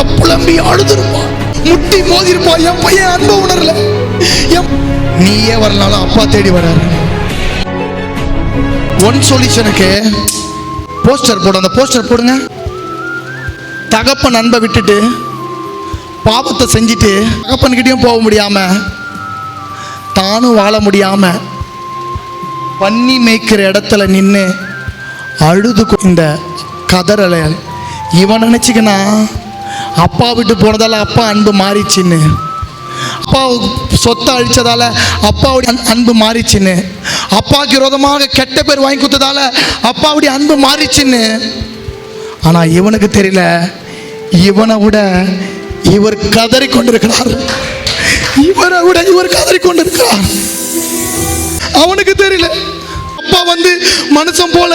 எனக்காக புலம்பி அழுதுருப்பான், முட்டி மோதிருப்பான். என் பையன் அன்பு உணரல. நீயே வரலாலும் அப்பா தேடி வராரு. ஒன் சொல்யூஷனுக்கு போஸ்டர் போடு. அந்த போஸ்டர் போடுங்க. தகப்பன் அன்பை விட்டுட்டு பாவத்தை செஞ்சுட்டு தகப்பன்கிட்டயும் போக முடியாம தானும் வாழ முடியாம பன்னி மேய்க்கிற இடத்துல நின்று அழுது இந்த கதறலை இவன் நினைச்சுக்கனா அப்பா விட்டு போனதால அப்பா அன்பு மாறிச்சின்னு, அப்பா சொத்தை அழிச்சதால அப்பாவுடைய அன்பு மாறிச்சின்னு, அப்பாவுக்கு விரோதமாக கெட்ட பேர் வாங்கி கொடுத்ததால அப்பாவுடைய அன்பு மாறிச்சின்னு. ஆனா இவனுக்கு தெரியல, இவனை விட இவர் கதறி கொண்டிருக்கிறார். இவரை விட இவர் கதறி கொண்டிருக்கிறார். அவனுக்கு தெரியல. அப்பா வந்து மனுஷன் போல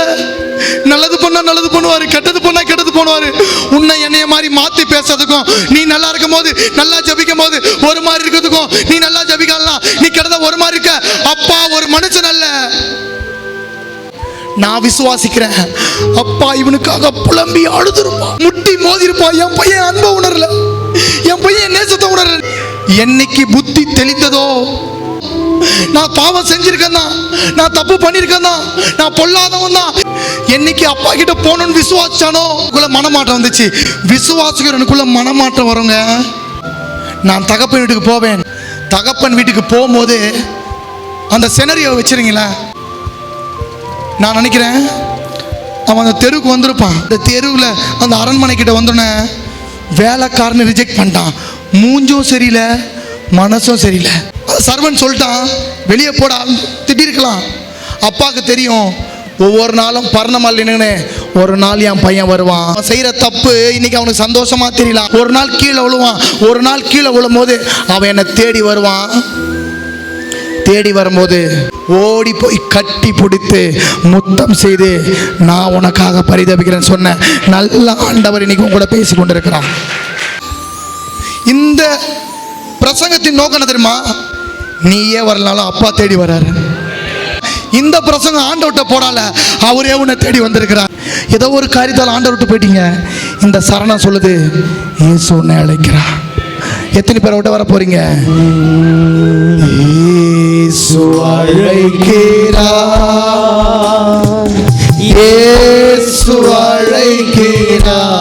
நல்லது பண்ணா நல்லது பண்ணுவாரு, கெட்டது பண்ணா கெட்டது பண்ணுவாரு. உன்னை என்னைய மாதிரி மாத்தி பேசுறதுக்கும், நீ நல்லா இருக்கும் போது நல்லா ஜபிக்கும் போது ஒரு மாதிரி இருக்கிறதுக்கும், நீ நல்லா ஜபிக்கலாம் நீ கெட்டத ஒரு மாதிரி இருக்க. அப்பா ஒரு மனுஷன் அல்ல. நான் விசுவாசிக்கிறேன், அப்பா இவனுக்காக புலம்பி அழுதுருப்பான், முட்டி மோதிருப்பான். என் பையன் அன்பை உணரல, என் பையன் நேசத்தை உணரல. என்னைக்கு புத்தி தெளிந்ததோ, நான் பாவம் செஞ்சிருக்கேன் தான், நான் தப்பு பண்ணிருக்கேன் தான், நான் பொல்லாதவன் தான், என்னைக்கு அப்பா கிட்ட போகணும்னு விசுவாசிச்சானோ மனமாற்றம் வந்துச்சு. விசுவாசிக்கிறவனுக்குள்ள மனமாற்றம் வருங்க. நான் தகப்பன் வீட்டுக்கு போவேன். தகப்பன் வீட்டுக்கு போகும்போது அந்த செனரியோ வச்சிருங்களேன். நான் நினைக்கிறேன் அவன் அந்த தெருவுக்கு வந்திருப்பான். அந்த தெருவில் அந்த அரண்மனை கிட்ட வந்தோடனே வேலைக்காரனை ரிஜெக்ட் பண்ணிட்டான். மூஞ்சும் சரியில்லை, மனசும் சரியில்லை. சர்வன் சொல்லிட்டான், வெளியே போடா, திட்டிருக்கலாம். அப்பாவுக்கு தெரியும், ஒவ்வொரு நாளும் பர்ணமால் நின்று ஒரு நாள் என் பையன் வருவான். அவன் செய்கிற தப்பு இன்னைக்கு அவனுக்கு சந்தோஷமா தெரியலாம். ஒரு நாள் கீழே விழுவான். ஒரு நாள் கீழே விழும் போது அவன் என்னை தேடி வருவான். தேடி வரும்போது ஓடி போய் கட்டி பிடித்து முத்தம் செய்து நான் உனக்காக பரிதபிக்கிறேன்னு சொன்ன நல்ல ஆண்டவர் இன்னைக்கு கூட பேசி கொண்டிருக்கிறான். இந்த பிரசங்கத்தின் நோக்கம் என்ன தெரியுமா? நீயே வரலாலும் அப்பா தேடி வராரு. இந்த பிரசங்கம் ஆண்டவர்கிட்ட போடால, அவரே உன்னை தேடி வந்திருக்கிறார். ஏதோ ஒரு காரியத்தால் ஆண்டவர்கிட்ட போயிட்டீங்க. இந்த சரணம் சொல்லுது, இயேசு உன்னை அழைக்கிறார். எத்தனை பேரை விட்டு வர போறீங்க? இயேசு அழைக்கிறார், இயேசு அழைக்கிறார்,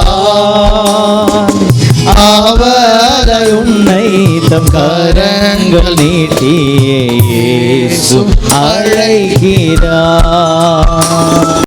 அவரை உன்னை தம் கரங்கள் நீட்டி இயேசு அழைக்கிறார்.